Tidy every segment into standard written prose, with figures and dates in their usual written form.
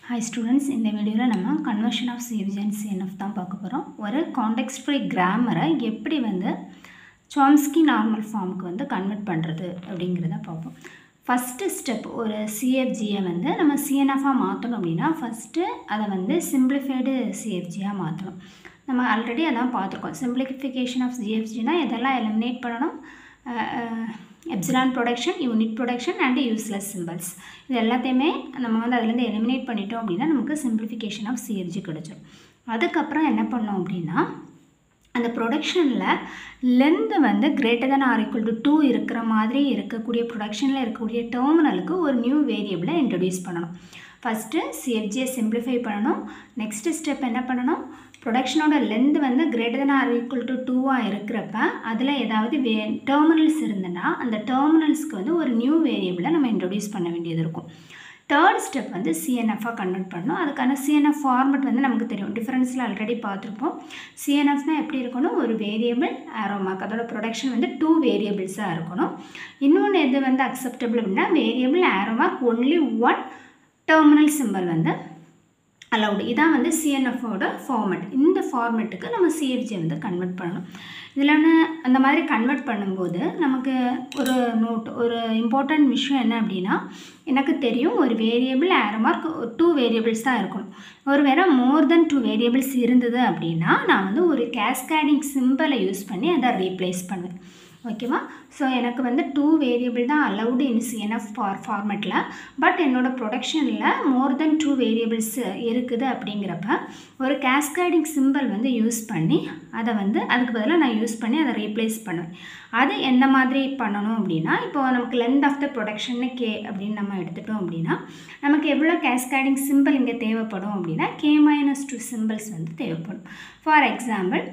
Hi students, இந்த வீடியோவில் நம்ம conversion of CFG and CNF தான் பார்க்க போகிறோம். ஒரு context free grammar எப்படி வந்து Chomsky normal formக்கு வந்து கன்வெர்ட் பண்ணுறது அப்படிங்கிறத பார்ப்போம். ஃபஸ்ட்டு ஸ்டெப் ஒரு CFGயை வந்து நம்ம CNFஆக மாற்றணும் அப்படின்னா ஃபஸ்ட்டு அதை வந்து சிம்பிளிஃபைடு CFGயாக மாற்றணும். நம்ம ஆல்ரெடி அதான் பார்த்துருக்கோம். சிம்பிளிஃபிகேஷன் ஆஃப் CFGனா எதெல்லாம் எலிமினேட் பண்ணணும்? Epsilon production, unit production and useless symbols இது எல்லாத்தையுமே நம்ம வந்து அதுலேருந்து எலிமினேட் பண்ணிட்டோம் அப்படின்னா நமக்கு சிம்பிளிஃபிகேஷன் ஆஃப் CFG கிடச்சிடும். அதுக்கப்புறம் என்ன பண்ணோம் அப்படின்னா அந்த ப்ரொடக்ஷனில் லென்த்து வந்து greater than or equal to 2 இருக்கிற மாதிரி இருக்கக்கூடிய ப்ரொடக்ஷனில் இருக்கக்கூடிய டெர்மினலுக்கு ஒரு நியூ வேரியபிளை இன்ட்ரடியூஸ் பண்ணணும். ஃபஸ்ட்டு CFGயை சிம்பிளிஃபை பண்ணணும். நெக்ஸ்ட்டு ஸ்டெப் என்ன பண்ணணும்? ப்ரொடக்ஷனோட லென்த் வந்து greater than or equal to 2ஆக இருக்கிறப்ப அதில் ஏதாவது டெர்மினல்ஸ் இருந்ததுன்னா அந்த டெர்மினல்ஸ்க்கு வந்து ஒரு நியூ வேரியபிளை நம்ம இன்ட்ரடியூஸ் பண்ண வேண்டியது இருக்கும். தேர்ட் ஸ்டெப் வந்து CNFஆக கன்வெர்ட் பண்ணணும். அதுக்கான CNF ஃபார்மெட் வந்து நமக்கு தெரியும். டிஃபரன்ஸில் ஆல்ரெடி பார்த்துருப்போம். CNFனால் எப்படி இருக்கணும்? ஒரு வேரியபிள் ஆரோ மார்க், அதோட ப்ரொடக்ஷன் வந்து 2 வேரியபிள்ஸாக இருக்கணும். இன்னொன்று எது வந்து அக்செப்டபிள் அப்படின்னா variable arrow mark only 1 terminal symbol வந்து அலவுடு. இதான் வந்து CNFோட ஃபார்மெட். இந்த ஃபார்மெட்டுக்கு நம்ம CFG வந்து கன்வெர்ட் பண்ணணும். இதில் அந்த மாதிரி கன்வெர்ட் பண்ணும்போது நமக்கு ஒரு நோட், ஒரு இம்பார்ட்டண்ட் விஷயம் என்ன அப்படின்னா எனக்கு தெரியும் ஒரு வேரியபிள் ஆரோ மார்க் 2 வேரியபிள்ஸ் தான் இருக்கணும். ஒரு வேறு மோர் தென் 2 வேரியபிள்ஸ் இருந்தது அப்படின்னா நான் வந்து ஒரு கேஸ்கேடிங் சிம்பிளை யூஸ் பண்ணி அதை ரீப்ளேஸ் பண்ணுவேன். ஓகேவா? ஸோ எனக்கு வந்து 2 வேரியபிள் தான் அலவுடு இன் CNF ஃபார்மெட்டில். பட் என்னோடய ப்ரொடக்ஷனில் மோர் தென் 2 வேரியபிள்ஸ் இருக்குது அப்படிங்கிறப்ப ஒரு கேஸ்கேடிங் சிம்பிள் வந்து யூஸ் பண்ணி அதை வந்து அதுக்கு பதிலாக நான் யூஸ் பண்ணி அதை ரீப்ளேஸ் பண்ணுவேன். அது எந்த மாதிரி பண்ணணும் அப்படின்னா இப்போ நமக்கு லென்த் ஆஃப் த ப்ரொடக்ஷன்னு K அப்படின்னு நம்ம எடுத்துட்டோம் அப்படின்னா நமக்கு எவ்வளோ கேஸ்கேடிங் சிம்பிள் இங்கே தேவைப்படும் அப்படின்னா K-2 சிம்பிள்ஸ் வந்து தேவைப்படும். ஃபார் எக்ஸாம்பிள்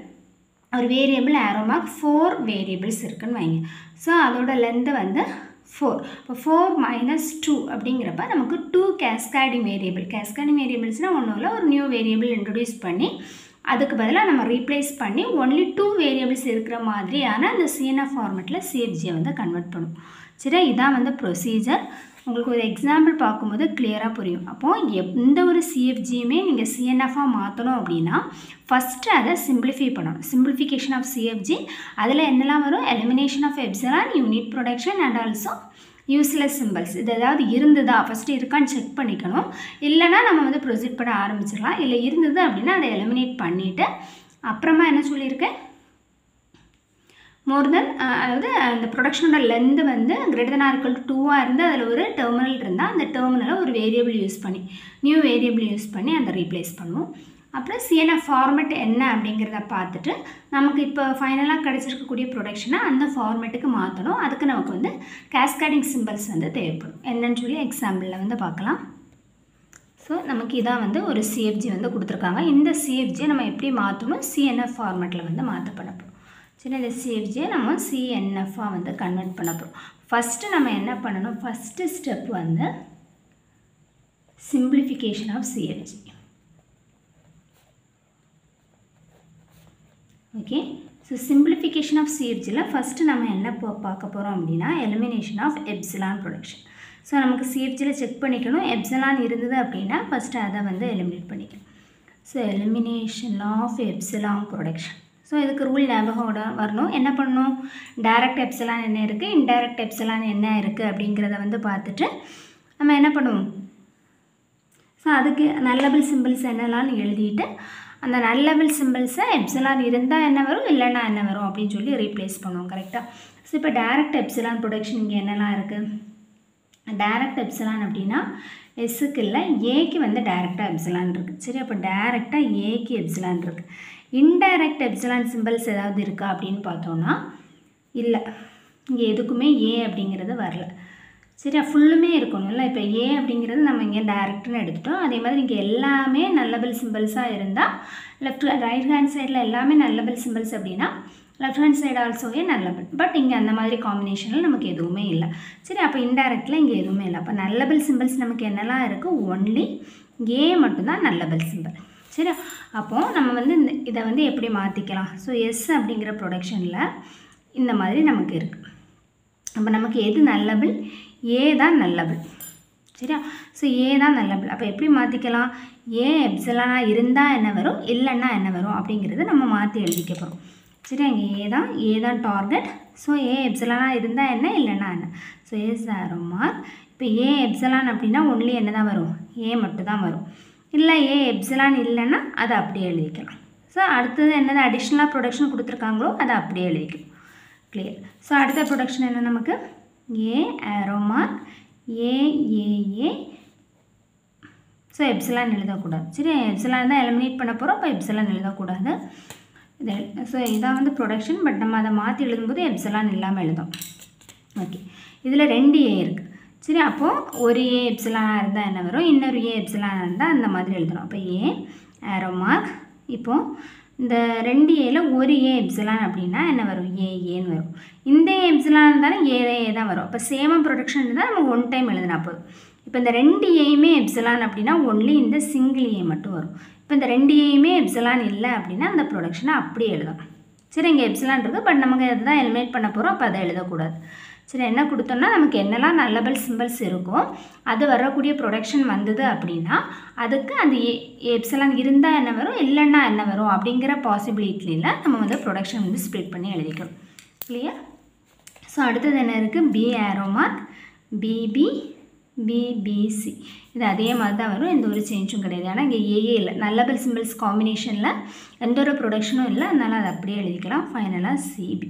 ஒரு வேரியபிள் ஆரோ மார்க் 4 வேரியபிள்ஸ் இருக்குன்னு வைங்க. ஸோ அதோட லென்த்து வந்து 4. இப்போ 4 - 2 அப்படிங்கிறப்ப நமக்கு 2 கேஸ்கேடிங் வேரியபிள்ஸ்னால் ஒன்றும் இல்லை, ஒரு நியூ வேரியபிள் இன்ட்ரடியூஸ் பண்ணி அதுக்கு பதிலாக நம்ம ரீப்ளேஸ் பண்ணி ஒன்லி 2 வேரியபிள்ஸ் இருக்கிற மாதிரியான அந்த CNF ஃபார்மெட்டில் CFGயை வந்து கன்வெர்ட் பண்ணும். சரியா? இதான் வந்து ப்ரொசீஜர். உங்களுக்கு ஒரு எக்ஸாம்பிள் பார்க்கும்போது கிளியராக புரியும். அப்போது எந்த ஒரு CFGயுமே நீங்கள் CNFஆக மாற்றணும் அப்படின்னா ஃபஸ்ட்டு அதை சிம்பிளிஃபை பண்ணணும். சிம்பிளிஃபிகேஷன் ஆஃப் CFG அதில் என்னெல்லாம் வரும்? Elimination of epsilon, unit production and also useless symbols. இது ஏதாவது இருந்ததா ஃபஸ்ட்டு இருக்கான்னு செக் பண்ணிக்கணும். இல்லைனா நம்ம வந்து ப்ரொசீட் பண்ண ஆரம்பிச்சிடலாம். இல்லை இருந்தது அப்படின்னா அதை எலிமினேட் பண்ணிவிட்டு அப்புறமா என்ன சொல்லியிருக்கேன்? மோர் தென் அதாவது அந்த ப்ரொடக்ஷனோட லென்த்து வந்து greater than or equal to 2ஆக இருந்து அதில் ஒரு டெர்மினல் இருந்தால் அந்த டெர்மினலை ஒரு வேரியபிள் யூஸ் பண்ணி நியூ வேரியபிள் யூஸ் பண்ணி அதை ரீப்ளேஸ் பண்ணுவோம். அப்புறம் CNF ஃபார்மெட் என்ன அப்படிங்கிறத பார்த்துட்டு நமக்கு இப்போ ஃபைனலாக கிடச்சிருக்கக்கூடிய ப்ரொடக்ஷனை அந்த ஃபார்மெட்டுக்கு மாற்றணும். அதுக்கு நமக்கு வந்து கேஸ்கேடிங் சிம்பிள்ஸ் வந்து தேவைப்படும். என்னன்னு சொல்லி எக்ஸாம்பிளில் வந்து பார்க்கலாம். ஸோ நமக்கு இதான் வந்து ஒரு CFG வந்து கொடுத்துருக்காங்க. இந்த CFGயை நம்ம எப்படி மாற்றணும்? CNF ஃபார்மெட்டில் வந்து மாற்றப்பட போகிறோம். சரி, இந்த CFGயை நம்ம CNFஆக வந்து கன்வெர்ட் பண்ண போகிறோம். ஃபஸ்ட்டு நம்ம என்ன பண்ணணும்? ஃபஸ்ட்டு ஸ்டெப் வந்து simplification of CFG. Okay, so simplification of CFGயில் ஃபஸ்ட்டு நம்ம என்ன பார்க்க போகிறோம் அப்படின்னா elimination of epsilon production. So நமக்கு CFGயில் செக் பண்ணிக்கணும் எப்சிலான் இருந்தது அப்படின்னா ஃபஸ்ட்டு அதை வந்து எலிமினேட் பண்ணிக்கணும். So elimination of epsilon production. So இதுக்கு ரூல் ஞாபகம் வரணும். என்ன பண்ணணும்? டைரக்ட் எப்சிலான் என்ன இருக்குது, இன்டைரக்ட் எப்சிலான் என்ன இருக்குது அப்படிங்கிறத வந்து பார்த்துட்டு நம்ம என்ன பண்ணுவோம்? ஸோ அதுக்கு நல்லபிள் சிம்பிள்ஸ் என்னெல்லாம்னு எழுதிட்டு அந்த நல்லபிள் சிம்பிள்ஸை எப்சிலான் இருந்தால் என்ன வரும், இல்லைன்னா என்ன வரும் அப்படின்னு சொல்லி ரீப்ளேஸ் பண்ணுவோம். கரெக்டாக? ஸோ இப்போ டைரக்ட் எப்சிலான் ப்ரொடக்ஷன் இங்கே என்னெல்லாம் இருக்குது? டைரக்ட் எப்சிலான் அப்படின்னா எஸ்ஸுக்கு இல்லை ஏக்கு வந்து டைரெக்டாக எப்சிலான் இருக்குது. சரி, அப்போ டைரெக்டாக ஏக்கு எப்சிலான் இருக்குது. இன்டைரக்ட் எப்சிலான் சிம்பிள்ஸ் ஏதாவது இருக்கா அப்படின்னு பார்த்தோன்னா இல்லை, இங்கே எதுக்குமே ஏ அப்படிங்கிறது வரல. சரி, ஃபுல்லுமே இருக்கணும்ல. இப்போ ஏ அப்படிங்கிறது நம்ம இங்கே டைரக்ட்னு எடுத்துட்டோம். அதே மாதிரி இங்கே எல்லாமே நல்லபிள் சிம்பிள்ஸாக இருந்தால் ரைட் ஹேண்ட் சைடில் எல்லாமே நல்லபிள் சிம்பிள்ஸ் அப்படின்னா லெஃப்ட் ஹேண்ட் சைடு ஆல்சோவே நல்லபிள். பட் இங்கே அந்த மாதிரி காம்பினேஷனில் நமக்கு எதுவுமே இல்லை. சரி, அப்போ இன்டைரக்டில் இங்கே எதுவுமே இல்லை. அப்போ நல்லபிள் சிம்பிள்ஸ் நமக்கு என்னெல்லாம் இருக்குது? ஒன்லி ஏ மட்டும்தான் நல்லபிள் சிம்பிள். சரி, அப்போது நம்ம வந்து இதை வந்து எப்படி மாற்றிக்கலாம்? ஸோ எஸ் அப்படிங்கிற ப்ரொடக்ஷனில் இந்த மாதிரி நமக்கு இருக்குது. அப்போ நமக்கு எது நல்லபிள்? ஏ தான் நல்லபிள். சரியா? ஸோ ஏ தான் நல்லபிள். அப்போ எப்படி மாற்றிக்கலாம்? ஏ எப்சிலானாக இருந்தால் என்ன வரும், இல்லைன்னா என்ன வரும் அப்படிங்கிறது நம்ம மாற்றி எழுதிக்க போகிறோம். சரி, அங்கே ஏ தான் டார்கெட். ஸோ ஏ எப்சிலானாக இருந்தால் என்ன, இல்லைன்னா என்ன. So S arrow mark. இப்போ ஏ எப்சிலான் அப்படின்னா ஒன்லி என்ன தான் வரும், ஏ மட்டும் தான் வரும். இல்லை ஏ எப்சிலான் இல்லைன்னா அதை அப்படியே எழுதிக்கலாம். ஸோ அடுத்தது என்னது அடிஷ்னலாக ப்ரொடக்ஷன் கொடுத்துருக்காங்களோ அதை அப்படியே எழுதிக்கலாம். கிளியர். ஸோ அடுத்த ப்ரொடக்ஷன் என்ன நமக்கு, ஏ ஆரோ மார்க் ஏ. ஸோ எப்சிலான் எழுதக்கூடாது. சரி, எப்சிலான் தான் எலிமினேட் பண்ண போகிறோம். அப்போ எப்சிலான் எழுதக்கூடாது. இது ஸோ இதான் வந்து ப்ரொடக்ஷன். பட் நம்ம அதை மாற்றி எழுதும்போது எப்சிலான் இல்லாமல் எழுதும். ஓகே, இதில் 2 ஏ இருக்குது. சரி, அப்போது ஒரு ஏ எப்சிலானாக இருந்தால் என்ன வரும், இன்னொரு ஏ எப்சிலானாக இருந்தால் அந்த மாதிரி எழுதணும். அப்போ ஏ ஆரோ மார்க். இப்போது இந்த 2 ஏல ஒரு ஏ எப்சிலான் அப்படின்னா என்ன வரும், ஏன்னு வரும். இந்த எப்சிலான் இருந்தாலும் ஏ தான் வரும். அப்போ சேமாக ப்ரொடக்ஷன் இருந்தால் நம்ம 1 டைம் எழுதினா போதும். இப்போ இந்த 2 ஏயுமே எப்சிலான் அப்படின்னா ஒன்லி இந்த சிங்கிள் ஏ மட்டும் வரும். இப்போ இந்த 2 ஏயுமே எப்சிலான் இல்லை அப்படின்னா அந்த ப்ரொடக்ஷனை அப்படியே எழுதணும். சரி, இங்கே எப்சிலான் இருக்குது. பட் நமக்கு அதுதான் எலிமினேட் பண்ண போகிறோம். அப்போ அதை எழுதக்கூடாது. சரி, என்ன கொடுத்தோம்னா நமக்கு என்னெல்லாம் நல்லபிள் சிம்பிள்ஸ் இருக்கோ அது வரக்கூடிய ப்ரொடக்ஷன் வந்தது அப்படின்னா அதுக்கு அந்த எப்சிலான் இருந்தால் என்ன வரும், இல்லைன்னா என்ன வரும் அப்படிங்கிற பாசிபிலிட்டியில் நம்ம வந்து ப்ரொடக்ஷன் வந்து ஸ்ப்ளிட் பண்ணி எழுதிக்கிறோம். கிளியர். ஸோ அடுத்தது என்ன இருக்குது, பி ஆரோ மார்க் பிபிசி. இது அதே மாதிரி தான் வரும். எந்த ஒரு சேஞ்சும் கிடையாது. ஆனால் இங்கே ஏஏ இல்லை. நல்லபிள் சிம்பிள்ஸ் காம்பினேஷனில் எந்த ஒரு ப்ரொடக்ஷனும் இல்லை. அதனால் அதை அப்படியே எழுதிக்கலாம். ஃபைனலாக சிபி.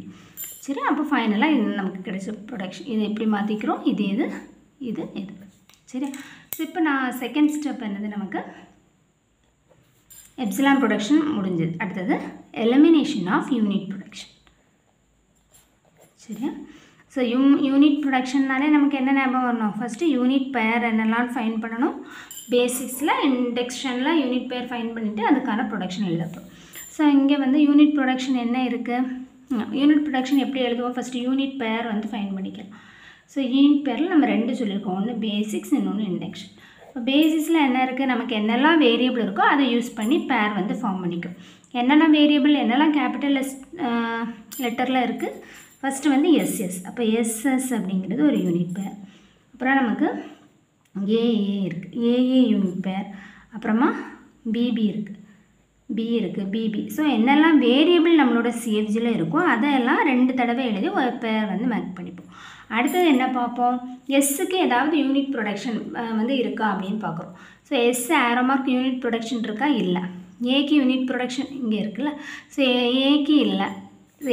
சரி, அப்போ ஃபைனலாக இது நமக்கு கிடைச்ச ப்ரொடக்ஷன். இதை எப்படி மாற்றிக்கிறோம், இது சரி. ஸோ இப்போ நான் செகண்ட் ஸ்டெப் என்னது, நமக்கு எப்சிலான் ப்ரொடக்ஷன் முடிஞ்சது. அடுத்தது எலிமினேஷன் ஆஃப் யூனிட் ப்ரொடக்ஷன். சரியா. ஸோ யூனிட் ப்ரொடக்ஷன்னாலே நமக்கு என்ன ஞாபகம் வரணும், ஃபஸ்ட்டு யூனிட் பேர் என்னெல்லாம் ஃபைன் பண்ணணும். பேசிக்ஸில் இண்டெக்ஷனில் யூனிட் பேர் ஃபைன் பண்ணிவிட்டு அதுக்கான ப்ரொடக்ஷன் எழுதப்போம். ஸோ இங்கே வந்து யூனிட் ப்ரொடக்ஷன் என்ன இருக்குது, யூனிட் ப்ரொடக்ஷன் எப்படி எழுதுவோம், ஃபஸ்ட்டு யூனிட் பேர் வந்து ஃபைன் பண்ணிக்கலாம். ஸோ யூனிட் பேரில் நம்ம 2 சொல்லியிருக்கோம். ஒன்று பேசிக்ஸ், இன்னொன்று இண்டெக்ஷன். இப்போ பேசிக்ஸில் என்ன இருக்குது, நமக்கு என்னெல்லாம் வேரியபிள் இருக்கோ அதை யூஸ் பண்ணி பேர் வந்து ஃபார்ம் பண்ணிக்கும். என்னென்ன வேரியபிள், என்னெல்லாம் கேபிட்டல் லெட்டரில் இருக்குது. ஃபஸ்ட்டு வந்து எஸ்எஸ். அப்போ எஸ்எஸ் அப்படிங்கிறது ஒரு யூனிட் பேர். அப்புறம் நமக்கு ஏஏ இருக்குது, ஏஏ யூனிட் பேர். அப்புறமா பிபி இருக்குது, பிபி. ஸோ என்னெல்லாம் வேரியபிள் நம்மளோட சிஎஃப்ஜியில் இருக்கோ அதெல்லாம் 2 தடவை எழுதி ஒரு பேர் வந்து மேக் பண்ணிப்போம். அடுத்தது என்ன பார்ப்போம், எஸ்ஸுக்கு ஏதாவது யூனிட் ப்ரொடக்ஷன் வந்து இருக்கா அப்படின்னு பார்க்குறோம். So S arrow mark unit production இருக்கா, இல்லை. ஏக்கு யூனிட் ப்ரொடக்ஷன் இங்கே இருக்குல்ல. ஸோ ஏக்கு இல்லை,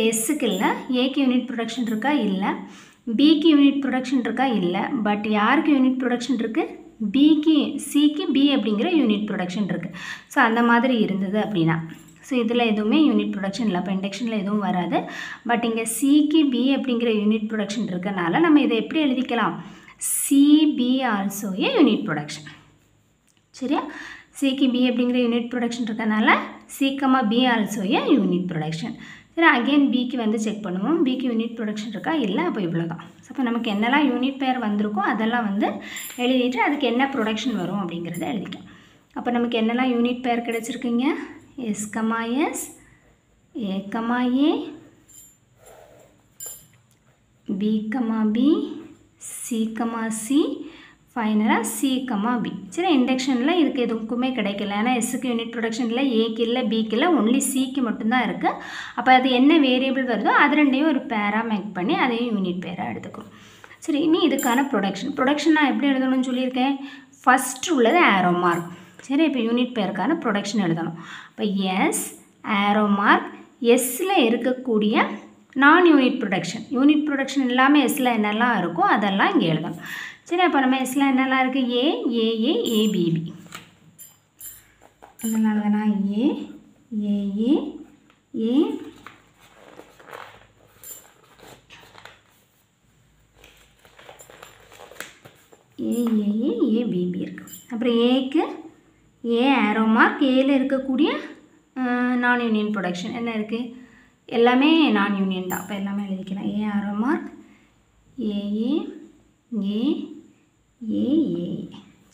எஸ்ஸுக்கு இல்லை. ஏக்கு யூனிட் ப்ரொடக்ஷன் இருக்கா, இல்லை. பிக்கு யூனிட் ப்ரொடக்ஷன் இருக்கா, இல்லை. பட் யாருக்கு யூனிட் ப்ரொடக்ஷன் இருக்குது, சிக்கு பி அப்படிங்கிற யூனிட் ப்ரொடக்ஷன் இருக்குது. ஸோ அந்த மாதிரி இருந்தது அப்படின்னா, ஸோ இதில் எதுவுமே யூனிட் ப்ரொடக்ஷன் இல்லை. அப்போ இண்டக்ஷனில் எதுவும் வராது. பட் இங்கே சிக்கு பி அப்படிங்கிற யூனிட் ப்ரொடக்ஷன் இருக்கனால நம்ம இதை எப்படி எழுதிக்கலாம், C B also a unit production. சரியா. சிக்கு பி அப்படிங்கிற யூனிட் ப்ரொடக்ஷன் இருக்கனால C comma B also a unit production. சரி, அகெயின் பிக்கு வந்து செக் பண்ணுவோம். பிக்கு யூனிட் ப்ரொடக்ஷன் இருக்கா, இல்லை. அப்போ இவ்வளோ தான். ஸோ அப்போ நமக்கு என்னெல்லாம் யூனிட் பேர் வந்திருக்கோ அதெல்லாம் வந்து எழுதிட்டு அதுக்கு என்ன ப்ரொடக்ஷன் வரும் அப்படிங்கிறத எழுதிக்கலாம். அப்போ நமக்கு என்னெல்லாம் யூனிட் பேர் கிடச்சிருக்குங்க, S comma S, A comma A, B comma B, C comma C, ஃபைனலாக சி கமா பி. சரி, இண்டக்ஷனில் இதுக்கு எதுக்குமே கிடைக்கல. ஏன்னா எஸ்ஸுக்கு யூனிட் ப்ரொடக்ஷன் இல்லை, ஏக்கு இல்லை, பிக்கு இல்லை, ஒன்லி சிக்கு மட்டும்தான் இருக்குது. அப்போ அது என்ன வேரியபிள் வருதோ அது 2ஐயும் ஒரு பேராக மேக் பண்ணி அதையும் யூனிட் பேராக எடுத்துக்கிறோம். சரி, இனி இதுக்கான ப்ரொடக்ஷன் நான் எப்படி எழுதணும்னு சொல்லியிருக்கேன், ஃபஸ்ட்டு உள்ளது ஆரோ மார்க். சரி, இப்போ யூனிட் பேருக்கான ப்ரொடக்ஷன் எழுதணும். இப்போ எஸ் ஆரோ மார்க், எஸ்ஸில் இருக்கக்கூடிய நான் யூனிட் ப்ரொடக்ஷன் இல்லாமல் எஸ்ஸில் என்னெல்லாம் இருக்கோ அதெல்லாம் இங்கே எழுதணும். சரி, அப்போ நம்ம எஸ்ஸில் என்னெல்லாம் இருக்குது, ஏஏ ஏபிபி. அதனால தான் ஏஏ ஏ ஏபிபி இருக்குது. அப்புறம் ஏக்கு ஏ ஆரோ மார்க், ஏல இருக்கக்கூடிய நான் யூனியன் ப்ரொடக்ஷன் என்ன இருக்குது, எல்லாமே நான் யூனியன் தான். அப்போ எல்லாமே எழுதிக்கலாம். ஏ ஆரோ மார்க் ஏஏ ஏ.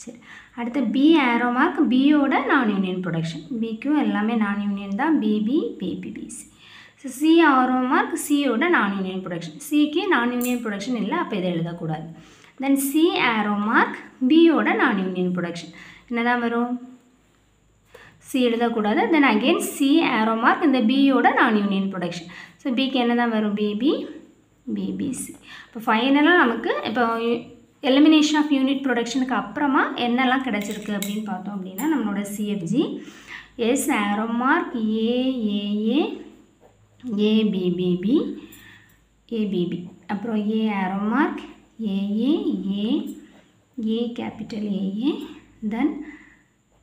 சரி, அடுத்து பி ஆரோ மார்க், பியோட நான் யூனியன் ப்ரொடக்ஷன். பிக்கும் எல்லாமே நான் யூனியன் தான், BBC. So C arrow mark, சியோட நான் யூனியன் ப்ரொடக்ஷன். சிக்கு நான் யூனியன் ப்ரொடக்ஷன் இல்லை, அப்போ இதை எழுதக்கூடாது. தென் சி ஆரோ மார்க் பியோட நான் யூனியன் ப்ரொடக்ஷன் என்னதான் வரும் சி எழுதக்கூடாது then again C arrow mark இந்த பியோட நான் யூனியன் ப்ரொடக்ஷன் ஸோ பிக்கு என்ன தான் வரும் பிபி பிபிசி இப்போ ஃபைனலாக நமக்கு இப்போ எலிமினேஷன் ஆஃப் யூனிட் ப்ரொடக்ஷனுக்கு அப்புறமா என்னெல்லாம் கிடச்சிருக்கு அப்படின்னு பார்த்தோம் அப்படின்னா நம்மளோட CFG S arrow mark AAA ABBB ABB அப்புறம் A arrow mark AA A capital AA then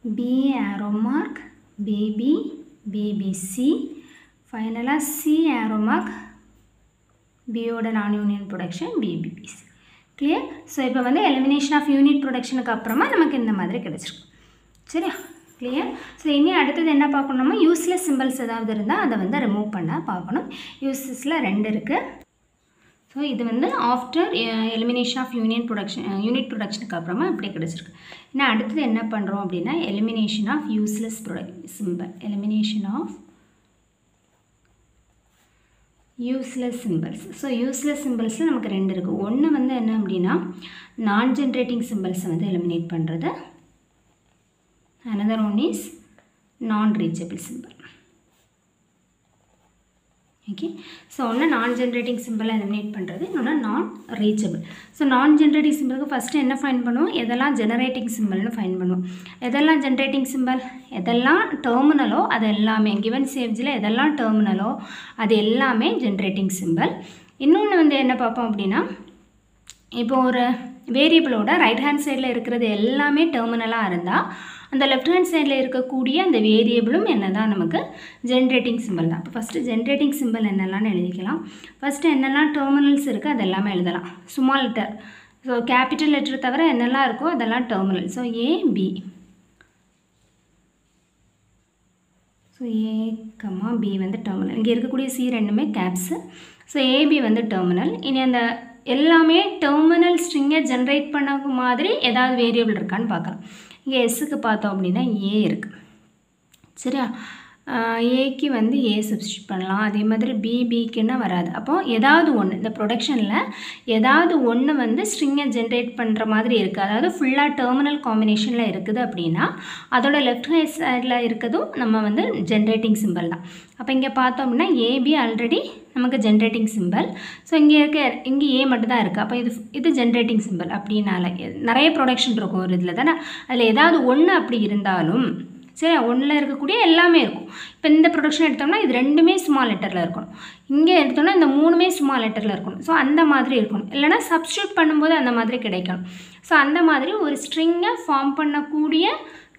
B arrow mark BB BBC ஃபைனலாக சி ஆரோ மார்க் பியோட non union production BBBC clear so இப்போ வந்து எலிமினேஷன் ஆஃப் யூனிட் ப்ரொடக்ஷனுக்கு அப்புறமா நமக்கு இந்த மாதிரி கிடச்சிருக்கு சரியா கிளியர் ஸோ இனி அடுத்தது என்ன பார்க்கணுமோ யூஸ்லெஸ் சிம்பிள்ஸ் ஏதாவது இருந்தால் அதை வந்து ரிமூவ் பண்ண பார்க்கணும் யூஸ்லெஸில் 2 இருக்குது ஸோ இது வந்து ஆஃப்டர் எலிமினேஷன் ஆஃப் யூனிட் ப்ரொடக்ஷனுக்கு அப்புறமா இப்படி கிடச்சிருக்கு இன்னும் அடுத்தது என்ன பண்ணுறோம் அப்படின்னா elimination of useless elimination of useless symbols so useless சிம்பிள்ஸில் நமக்கு 2 இருக்குது ஒன்று வந்து என்ன அப்படின்னா நான் ஜென்ரேட்டிங் சிம்பிள்ஸை வந்து எலிமினேட் பண்ணுறது another one is non reachable symbol okay so ஒன்று நான் ஜென்ரேட்டிங் சிம்பிளை எலிமினேட் பண்ணுறது இன்னொன்று நான் ரீச்சபிள் ஸோ நான் ஜென்ரேட்டிங் சிம்பிளுக்கு ஃபஸ்ட்டு என்ன ஃபைன் பண்ணுவோம் எதெல்லாம் ஜெனரேட்டிங் சிம்பிள்னு ஃபைன் பண்ணுவோம் எதெல்லாம் ஜென்ரேட்டிங் சிம்பிள் எதெல்லாம் டெர்மினலோ அது எல்லாமே கிவன் சேவ்ஜில் எதெல்லாம் டெர்மினலோ அது எல்லாமே ஜென்ரேட்டிங் சிம்பிள் இன்னொன்று வந்து என்ன பார்ப்போம் அப்படின்னா இப்போ ஒரு வேரியபிளோட ரைட் ஹேண்ட் சைடில் இருக்கிறது எல்லாமே டெர்மினலாக இருந்தால் அந்த லெஃப்ட் ஹேண்ட் சைடில் இருக்கக்கூடிய அந்த வேரியபிளும் என்ன தான் நமக்கு ஜென்ரேட்டிங் சிம்பிள் தான் இப்போ ஃபஸ்ட்டு ஜென்ரேட்டிங் சிம்பிள் என்னெல்லாம் எழுதிக்கலாம் ஃபஸ்ட்டு என்னெல்லாம் டெர்மினல்ஸ் இருக்குது அது எல்லாமே எழுதலாம் small letter so capital letter தவிர என்னெல்லாம் இருக்கோ அதெல்லாம் டெர்மினல் ஸோ ஏபி ஸோ ஏ கம்மா பி வந்து டெர்மினல் இங்கே இருக்கக்கூடிய சி ரெண்டுமே கேப்ஸு ஸோ ஏபி வந்து டெர்மினல் இனி அந்த எல்லாமே டெர்மினல் ஸ்ட்ரிங்கை ஜென்ரேட் பண்ண மாதிரி ஏதாவது வேரியபிள் இருக்கான்னு பார்க்கலாம் இங்கே எஸ்ஸுக்கு பார்த்தோம் அப்படின்னா ஏ இருக்குது சரியா ஏக்கு வந்து ஏ சப்ஸ்டியூட் பண்ணலாம் அதே மாதிரி பிபிக்குன்னா வராது அப்போது ஏதாவது ஒன்று இந்த ப்ரொடக்ஷனில் ஏதாவது ஒன்று வந்து ஸ்ட்ரிங்கை ஜென்ரேட் பண்ணுற மாதிரி இருக்குது அதாவது ஃபுல்லாக டெர்மினல் காம்பினேஷனில் இருக்குது அப்படின்னா அதோட லெஃப்ட் ஹேண்ட் சைடில் இருக்கிறதும் நம்ம வந்து ஜென்ரேட்டிங் சிம்பிள் தான் அப்போ இங்கே பார்த்தோம் அப்படின்னா ஏபி ஆல்ரெடி நமக்கு ஜென்ரேட்டிங் சிம்பிள் ஸோ இங்கே ஏ மட்டும் தான் இருக்குது அப்போ இது ஜென்ரேட்டிங் சிம்பிள் அப்படின்னால நிறைய ப்ரொடக்ஷன் இருக்கும் ஒரு இதில் தானே அதில் ஏதாவது ஒன்று அப்படி இருந்தாலும் சரி ஒன்றில் இருக்கக்கூடிய எல்லாமே இருக்கும் இப்போ இந்த ப்ரொடக்ஷன் எடுத்தோம்னா இது ரெண்டுமே ஸ்மால் லெட்டரில் இருக்கணும் இங்கே எடுத்தோம்னா இந்த 3மே ஸ்மால் லெட்டரில் இருக்கணும் ஸோ அந்த மாதிரி இருக்கணும் இல்லைனா சப்ஸ்டியூட் பண்ணும்போது அந்த மாதிரி கிடைக்கணும் ஸோ அந்த மாதிரி ஒரு ஸ்ட்ரிங்கை ஃபார்ம் பண்ணக்கூடிய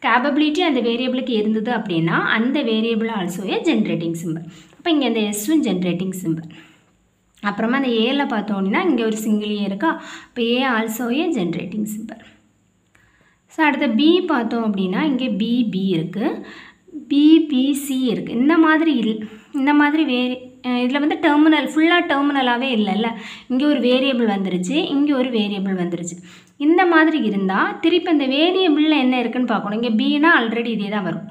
கேப்பபிலிட்டி அந்த வேரியபிளுக்கு இருந்தது அப்படின்னா அந்த variable also a generating simple அப்போ இங்கே இந்த எஸ்ஸும் ஜென்ரேட்டிங் சிம்பிள் அப்புறமா அந்த ஏல பார்த்தோம் அப்படின்னா இங்கே ஒரு சிங்கிள் ஏ இருக்கா இப்போ A also a generating symbol so அடுத்த பி பார்த்தோம் அப்படின்னா இங்கே பிபி இருக்குது பிபிசி இருக்குது இந்த மாதிரி இதில் வந்து டெர்மினல் ஃபுல்லாக டெர்மினலாகவே இல்லைல்ல இங்கே ஒரு வேரியபிள் வந்துருச்சு இங்கே ஒரு வேரியபிள் வந்துருச்சு இந்த மாதிரி இருந்தால் திருப்பி அந்த வேரியபிளில் என்ன இருக்குதுன்னு பார்க்கணும் இங்கே பின்னா ஆல்ரெடி இதே தான் வரும்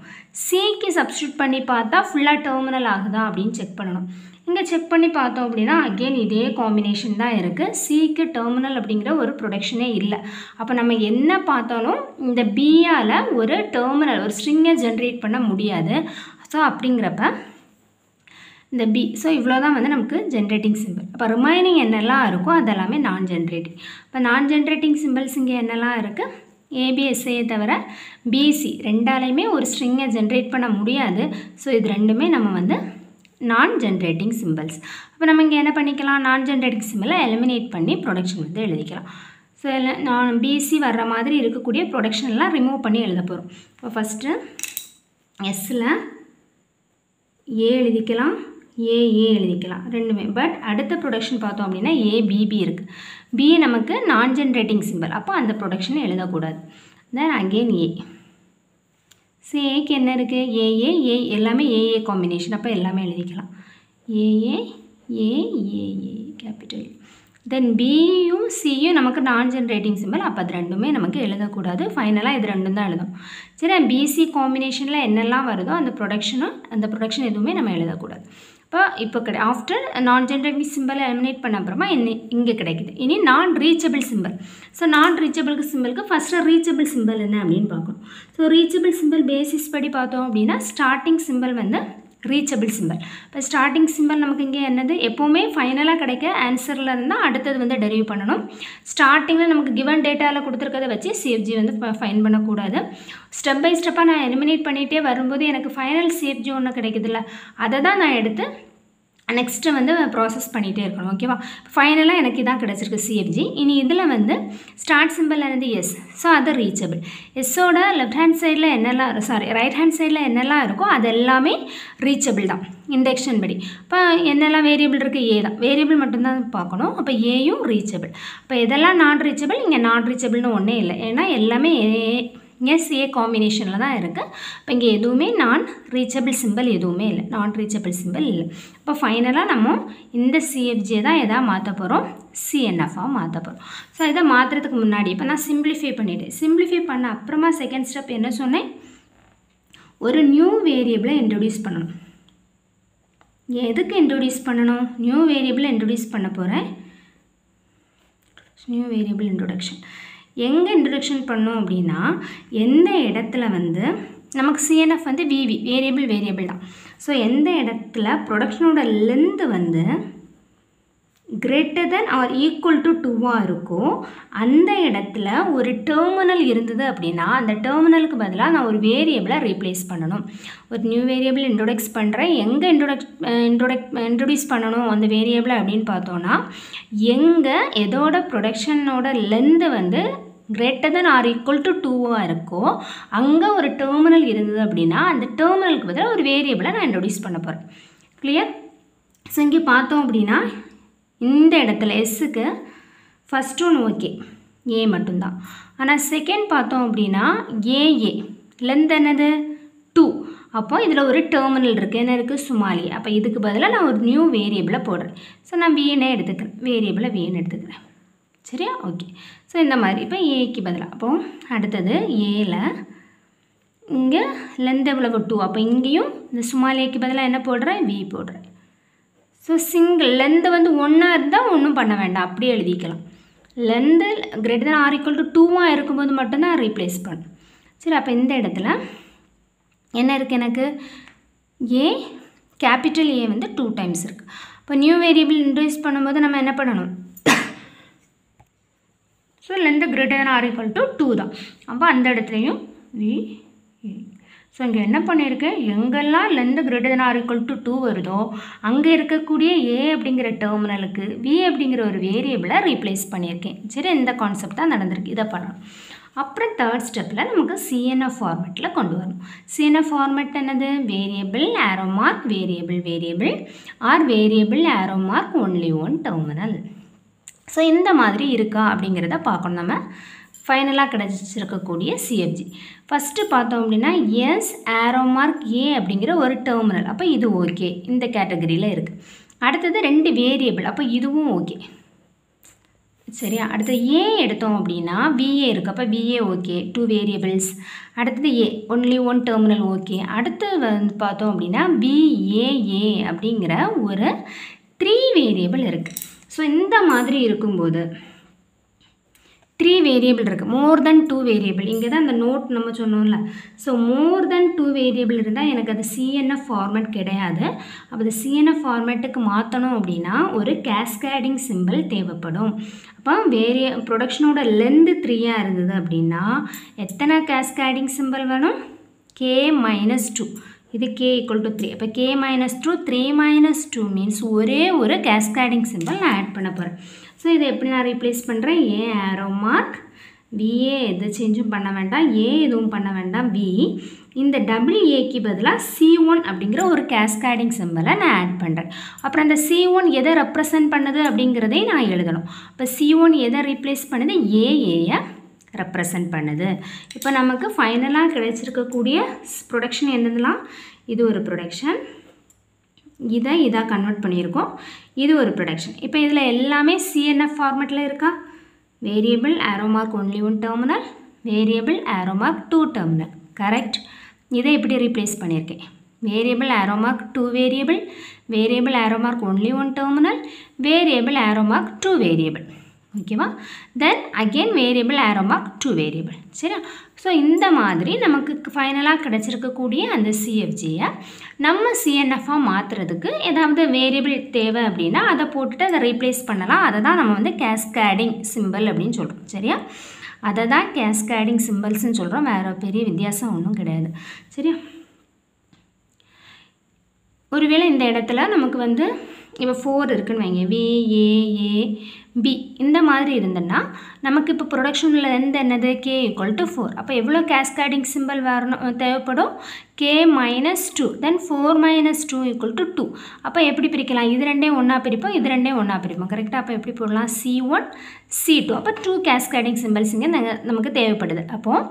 சிக்கு சப்ஸ்டியூட் பண்ணி பார்த்தா ஃபுல்லாக டெர்மினல் ஆகுதா அப்படின்னு செக் பண்ணணும் இங்கே செக் பண்ணி பார்த்தோம் அப்படின்னா அகெயின் இதே காம்பினேஷன் தான் இருக்குது சிக்கு டெர்மினல் அப்படிங்கிற ஒரு ப்ரொடக்ஷனே இல்லை அப்போ நம்ம என்ன பார்த்தாலும் இந்த பியால் ஒரு டெர்மினல் ஒரு ஸ்ட்ரிங்கை ஜென்ரேட் பண்ண முடியாது ஸோ அப்படிங்கிறப்ப இந்த பி ஸோ இவ்வளோ தான் வந்து நமக்கு ஜென்ரேட்டிங் சிம்பிள் அப்போ ரிமைனிங் என்னெல்லாம் இருக்கோ அதெல்லாமே நான் ஜென்ரேட்டிங் இப்போ நான் ஜென்ரேட்டிங் சிம்பிள்ஸ் இங்கே என்னெல்லாம் இருக்குது ஏபிஎஸ்ஐயை தவிர பிசி ரெண்டாலையுமே ஒரு ஸ்ட்ரிங்கை ஜென்ரேட் பண்ண முடியாது ஸோ இது ரெண்டுமே நம்ம வந்து நான் ஜென்ரேட்டிங் சிம்பிள்ஸ் அப்போ நம்ம இங்கே என்ன பண்ணிக்கலாம் நான் ஜென்ரேட்டிங் சிம்பிளை எலிமினேட் பண்ணி ப்ரொடக்ஷன் வந்து எழுதிக்கலாம் ஸோ நான் பிசி வர்ற மாதிரி இருக்கக்கூடிய ப்ரொடக்ஷன்லாம் ரிமூவ் பண்ணி எழுத போகிறோம் இப்போ ஃபஸ்ட்டு எஸ்ஸில் ஏ எழுதிக்கலாம் ஏஏ எழுதிக்கலாம் ரெண்டுமே பட் அடுத்த ப்ரொடக்ஷன் பார்த்தோம் அப்படின்னா ஏபிபி இருக்குது பி நமக்கு நான் ஜென்ரேட்டிங் சிம்பிள் அப்போ அந்த ப்ரொடக்ஷனை எழுதக்கூடாது தென் அகெயின் ஏ ஸோ ஏக்கு என்ன இருக்குது ஏஏ எல்லாமே ஏஏ காம்பினேஷன் அப்போ எல்லாமே எழுதிக்கலாம் ஏஏ ஏஏஏ கேபிட்டல் தென் பியும் சியும் நமக்கு நான் ஜென்ரேட்டிங் சிம்பிள் அப்போ அது ரெண்டுமே நமக்கு எழுதக்கூடாது ஃபைனலாக இது ரெண்டும் தான் எழுதணும் சரி பிசி காம்பினேஷனில் என்னெல்லாம் வருதோ அந்த ப்ரொடக்ஷன் எதுவுமே நம்ம எழுதக்கூடாது இப்போ ஆஃப்டர் நான் ஜென்ரேட்டிங் சிம்பிளை எலிமினேட் பண்ண அப்புறமா இங்கே கிடைக்குது. இனி நான் ரீச்சபிள் சிம்பிள். ஸோ நான் ரீச்சபிளுக்கு சிம்பிளுக்கு ஃபஸ்ட்டு ரீச்சபிள் சிம்பிள் என்ன அப்படின்னு பார்க்கணும். ஸோ ரீச்சபிள் சிம்பிள் பேசிஸ் படி பார்த்தோம் அப்படின்னா ஸ்டார்டிங் சிம்பிள் வந்து ரீச்சபிள் சிம்பிள். இப்போ ஸ்டார்டிங் சிம்பிள் நமக்கு இங்கே என்னது எப்போவுமே ஃபைனலாக கிடைக்க ஆன்சரில் இருந்தால் அடுத்தது வந்து டெரைவ் பண்ணணும். ஸ்டார்டிங்கில் நமக்கு கிவன் டேட்டாவில் கொடுத்துருக்கதை வச்சு சிஎஃப்ஜி வந்து ஃபைன் பண்ணக்கூடாது. ஸ்டெப் பை ஸ்டெப்பாக நான் எலிமினேட் பண்ணிகிட்டே வரும்போது எனக்கு ஃபைனல் சிஎஃப்ஜி ஒன்று கிடைக்குதுல்ல, அதை தான் நான் எடுத்து நெக்ஸ்ட்டு வந்து ப்ராசஸ் பண்ணிகிட்டே இருக்கணும். ஓகேவா? ஃபைனலாக எனக்கு இதான் கிடச்சிருக்கு சிஎஃப்ஜி. இனி இதில் வந்து ஸ்டார்ட் சிம்பிள் என்னது எஸ். ஸோ அது ரீச்சபிள். எஸ்ஸோட லெஃப்ட் ஹேண்ட் சைடில் என்னெல்லாம் ரைட் ஹேண்ட் சைடில் என்னெல்லாம் இருக்கோ அது எல்லாமே ரீச்சபிள் தான் இண்டெக்ஷன் படி. இப்போ என்னெல்லாம் வேரியபிள் இருக்குது? ஏ தான். வேரியபிள் மட்டும்தான் பார்க்கணும். அப்போ ஏயும் ரீச்சபிள். இப்போ இதெல்லாம் நான் ரீச்சபிள், இங்கே நான் ரீச்சபிள்னு ஒன்றே இல்லை. ஏன்னா எல்லாமே ஏ காம்பினேஷனில் தான் இருக்குது. இப்போ இங்கே எதுவுமே நான் ரீச்சபிள் சிம்பிள் எதுவுமே இல்லை, நான் ரீச்சபிள் சிம்பிள் இல்லை. இப்போ ஃபைனலாக நம்ம இந்த சிஎஃப்ஜியை தான் எதாவது மாற்ற போகிறோம், சிஎன்எஃபாக மாற்ற போகிறோம். ஸோ இதை மாற்றுறதுக்கு முன்னாடி இப்போ நான் சிம்பிளிஃபை பண்ணிவிட்டேன். சிம்பிளிஃபை பண்ண அப்புறமா செகண்ட் ஸ்டெப் என்ன சொன்னேன்? ஒரு நியூ வேரியபிளை இன்ட்ரடியூஸ் பண்ணணும். எதுக்கு இன்ட்ரடியூஸ் பண்ணணும்? நியூ வேரியபிளை இன்ட்ரடியூஸ் பண்ண போகிறேன். நியூ வேரியபிள் இன்ட்ரொடக்ஷன் எங்கே இன்ட்ரடக்ஷன் பண்ணோம் அப்படின்னா, எந்த இடத்துல வந்து நமக்கு சிஎன்எஃப் வந்து வேரியபிள் தான். ஸோ எந்த இடத்துல ப்ரொடக்ஷனோட லென்த்து வந்து greater than or equal to 2 இருக்கோ அந்த இடத்துல ஒரு டெர்மினல் இருந்தது அப்படின்னா அந்த டெர்மினலுக்கு பதிலாக நான் ஒரு வேரியபிளை ரீப்ளேஸ் பண்ணணும். ஒரு நியூ வேரியபிள் இன்ட்ரோடக்ஸ் பண்ணுறேன். எங்கே இன்ட்ரடியூஸ் பண்ணணும் அந்த வேரியபிளை அப்படின்னு பார்த்தோன்னா, எங்கே எதோட ப்ரொடக்ஷனோட லென்த்து வந்து greater than or equal to 2 இருக்கோ அங்கே ஒரு டெர்மினல் இருந்தது அப்படின்னா அந்த டெர்மினலுக்கு பதிலாக ஒரு வேரியபிளை நான் இன்ட்ரடியூஸ் பண்ண போகிறேன். கிளியர்? ஸோ இங்கே பார்த்தோம் அப்படின்னா இந்த இடத்துல எஸ்ஸுக்கு ஃபஸ்ட் ஒன் ஓகே, ஏ மட்டும்தான். ஆனால் செகண்ட் பார்த்தோம் அப்படின்னா ஏஏ லென்த் என்னது 2. அப்போ இதில் ஒரு டெர்மினல் இருக்குது. என்ன இருக்குது? சுமாலி. அப்போ இதுக்கு பதிலாக நான் ஒரு நியூ வேரியபிளை போடுறேன். ஸோ நான் வீணே எடுத்துக்கிறேன், வேரியபிளை வீணு எடுத்துக்கிறேன். சரியா? ஓகே. ஸோ இந்த மாதிரி இப்போ ஏக்கு பதிலாக அப்போது அடுத்தது ஏல இங்கே லென்த் எவ்வளவு 2. அப்போ இங்கேயும் இந்த சுமாலிக்கு பதிலாக என்ன போடுறேன்? வி போடுறேன். ஸோ சிங்கிள் லென்த்து வந்து 1 இருந்தால் ஒன்றும் பண்ண வேண்டாம், அப்படியே எழுதிக்கலாம். Length greater than or equal to 2 இருக்கும்போது மட்டும்தான் ரீப்ளேஸ் பண்ணும். சரி, அப்போ இந்த இடத்துல என்ன இருக்குது? எனக்கு ஏ கேபிட்டல் ஏ வந்து 2 டைம்ஸ் இருக்குது. இப்போ நியூ வேரியபிள் இன்ட்ரடியூஸ் பண்ணும்போது நம்ம என்ன பண்ணணும்? So length greater than or equal to 2 தான். அப்போ அந்த இடத்துலையும் வி. ஸோ இங்கே என்ன பண்ணியிருக்கேன்? எங்கெல்லாம் length greater than or equal to 2 வருதோ அங்கே இருக்கக்கூடிய ஏ அப்படிங்கிற டெர்மினலுக்கு வி அப்படிங்கிற ஒரு வேரியபிளை ரீப்ளேஸ் பண்ணியிருக்கேன். சரி, இந்த கான்செப்ட் தான் நடந்திருக்கு. இதை பண்ணணும். அப்புறம் தேர்ட் ஸ்டெப்பில் நமக்கு சிஎன்எஃப் ஃபார்மேட்டில் கொண்டு வரணும். சிஎன்எஃப் ஃபார்மேட் என்னது? Variable arrow mark variable or variable arrow mark only one terminal. So இந்த மாதிரி இருக்கா அப்படிங்கிறத பார்க்கணும். நம்ம ஃபைனலாக கிடச்சிருக்கக்கூடிய சிஎஃப்ஜி ஃபஸ்ட்டு பார்த்தோம் அப்படின்னா எஸ் ஆரோ மார்க் ஏ அப்படிங்கிற ஒரு டெர்மினல். அப்போ இது ஓகே, இந்த கேட்டகரியில் இருக்குது. அடுத்தது 2 வேரியபிள், அப்போ இதுவும் ஓகே. சரியா? அடுத்தது ஏ எடுத்தோம் அப்படின்னா விஏ இருக்குது. அப்போ விஏ ஓகே, 2 வேரியபிள்ஸ். அடுத்தது ஏ ஒன்லி ஒன் டெர்மினல் ஓகே. அடுத்து வந்து பார்த்தோம் அப்படின்னா விஏஏ அப்படிங்கிற ஒரு 3 வேரியபிள் இருக்குது. ஸோ இந்த மாதிரி இருக்கும்போது 3 வேரியபிள் இருக்குது, மோர் தென் 2 வேரியபிள். இங்கே தான் அந்த நோட் நம்ம சொன்னோம்ல. ஸோ மோர் தென் 2 வேரியபிள் இருந்தால் எனக்கு அது சிஎன்எஃப் ஃபார்மேட் கிடையாது. அப்போ அது சிஎன்எஃப் ஃபார்மேட்டுக்கு மாற்றணும் அப்படின்னா ஒரு கேஸ்கேடிங் சிம்பிள் தேவைப்படும். அப்போ ப்ரொடக்ஷனோட லென்த்து 3 இருந்தது அப்படின்னா எத்தனை கேஸ்கேடிங் சிம்பிள் வேணும்? K minus 2. இது k equal to 3. அப்போ k minus 2, 3 minus 2 means ஒரே ஒரு கேஸ்கேடிங் சிம்பிள் நான் ஆட் பண்ண போகிறேன். ஸோ இதை எப்படி நான் ரீப்ளேஸ் பண்ணுறேன்? ஏ ஆரோ மார்க் விஏ எது சேஞ்சும் பண்ண வேண்டாம், ஏ எதுவும் பண்ண வேண்டாம், வி. இந்த டபுள் ஏக்கு பதிலாக C1 அப்படிங்கிற ஒரு கேஸ்கேடிங் சிம்பிளை நான் ஆட் பண்ணுறேன். அப்புறம் அந்த C1 எதை ரெப்ரசன்ட் பண்ணுது அப்படிங்கிறதையும் நான் எழுதணும். இப்போ C1 எதை ரீப்ளேஸ் பண்ணுது? ஏஏயை ரெப்ரசன்ட் பண்ணுது. இப்போ நமக்கு ஃபைனலாக கிடைச்சிருக்கக்கூடிய ப்ரொடக்ஷன் என்னதுலாம்? இது ஒரு ப்ரொடக்ஷன், இதாக கன்வெர்ட் பண்ணியிருக்கோம். இது ஒரு ப்ரொடக்ஷன். இப்போ இதில் எல்லாமே சிஎன்எஃப் ஃபார்மேட்டில் இருக்கா? Variable arrow mark only one terminal, variable arrow mark 2 terminal. Correct. இதை எப்படி ரீப்ளேஸ் பண்ணியிருக்கேன்? Variable arrow mark 2 variable, variable arrow mark only one terminal, variable arrow mark 2 variable. ஓகேவா? Then again variable arrow mark 2 variable. சரியா? So இந்த மாதிரி நமக்கு ஃபைனலாக கிடச்சிருக்கக்கூடிய அந்த சிஎஃப்ஜியை நம்ம சிஎன்எஃபாக மாற்றுறதுக்கு ஏதாவது வேரியபிள் தேவை அப்படின்னா அதை போட்டுட்டு அதை ரீப்ளேஸ் பண்ணலாம். அதை தான் நம்ம வந்து கேஸ்கேடிங் சிம்பிள் அப்படின்னு சொல்கிறோம். சரியா? அதை தான் கேஸ்கேடிங் சிம்பிள்ஸ்ன்னு சொல்கிறோம். வேறு பெரிய வித்தியாசம் ஒன்றும் கிடையாது. சரியா? ஒருவேளை இந்த இடத்துல நமக்கு வந்து இப்போ 4 இருக்குன்னு வைங்க, VAAB இந்த மாதிரி இருந்ததுன்னா நமக்கு இப்போ ப்ரொடக்ஷனில் என்னது K = 4. அப்போ எவ்வளோ கேஸ்கேடிங் சிம்பிள் வரணும் தேவைப்படும்? K - 2 தென் 4 - 2 = 2. அப்போ எப்படி பிரிக்கலாம்? இது ரெண்டையும் ஒன்றா பிரிப்போம், இது ரெண்டையும் ஒன்றா பிரிப்போம். கரெக்டாக? அப்போ எப்படி போடலாம்? C1 C2. அப்போ 2 கேஸ்கேடிங் சிம்பிள்ஸ் இங்கே நமக்கு தேவைப்படுது. அப்போது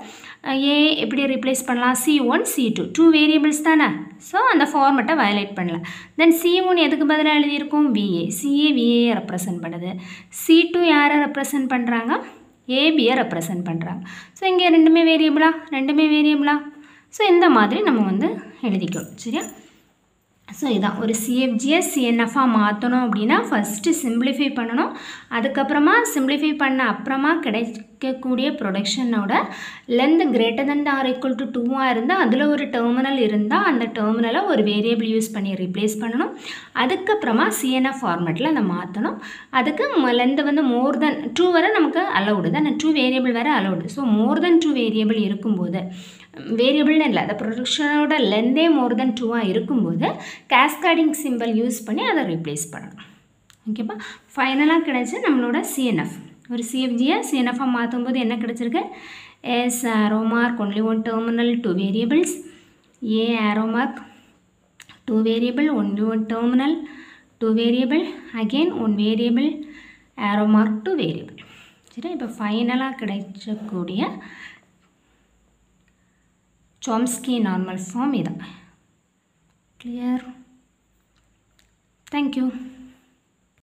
A எப்படி ரீப்ளேஸ் பண்ணலாம்? C1 C2 2 வேரியபிள்ஸ் தானே. ஸோ அந்த ஃபார்மெட்டை வயலேட் பண்ணலாம். தென் C1 எதுக்கு பதிலாக எழுதியிருக்கோம்? VA. CA VA ரெப்ரசன்ட் பண்ணுது. C2 யாரை ரெப்ரசன்ட் பண்ணுறாங்க? ABயை ரெப்ரசன்ட் பண்ணுறாங்க. ஸோ இங்கே ரெண்டுமே வேரியபிளா? ஸோ இந்த மாதிரி நம்ம வந்து எழுதிக்கிறோம். சரியா? ஸோ இதான் ஒரு சிஎஃப்ஜியை சிஎன்எஃபாக மாற்றணும் அப்படின்னா ஃபஸ்ட்டு சிம்பிளிஃபை பண்ணணும். அதுக்கப்புறமா சிம்பிளிஃபை பண்ண அப்புறமா கிடைக்கக்கூடிய ப்ரொடக்ஷனோட length greater than or equal to 2 இருந்தால் அதில் ஒரு டெர்மினல் இருந்தால் அந்த டெர்மினலை ஒரு வேரியபிள் யூஸ் பண்ணி ரீப்ளேஸ் பண்ணணும். அதுக்கப்புறமா சிஎன்எஃப் ஃபார்மேட்டில் அதை மாற்றணும். அதுக்கு லென்த் வந்து மோர் தென் 2 வரை நமக்கு அலௌடு தான். 2 வேரியபிள் வரை அலௌடு. ஸோ மோர் தென் 2 வேரியபிள் இருக்கும்போது வேரியபிள்னு இல்லை, அந்த ப்ரொடக்ஷனோட லென்த்தே மோர் தென் 2 இருக்கும்போது கேஸ்கேடிங் சிம்பிள் யூஸ் பண்ணி அதை ரீப்ளேஸ் பண்ணணும். ஓகேப்பா? ஃபைனலாக கிடைச்சி நம்மளோட சிஎன்எஃப் ஒரு சிஎஃப்ஜியை சிஎன்எஃபாக மாற்றும்போது என்ன கிடச்சிருக்கு? S arrow mark only one terminal 2 variables, A arrow mark 2 variable only one terminal 2 variable, again one variable arrow mark 2 variable. சரி, இப்போ ஃபைனலாக கிடைக்கக்கூடிய Chomsky normal form இதான். Clear? Thank you.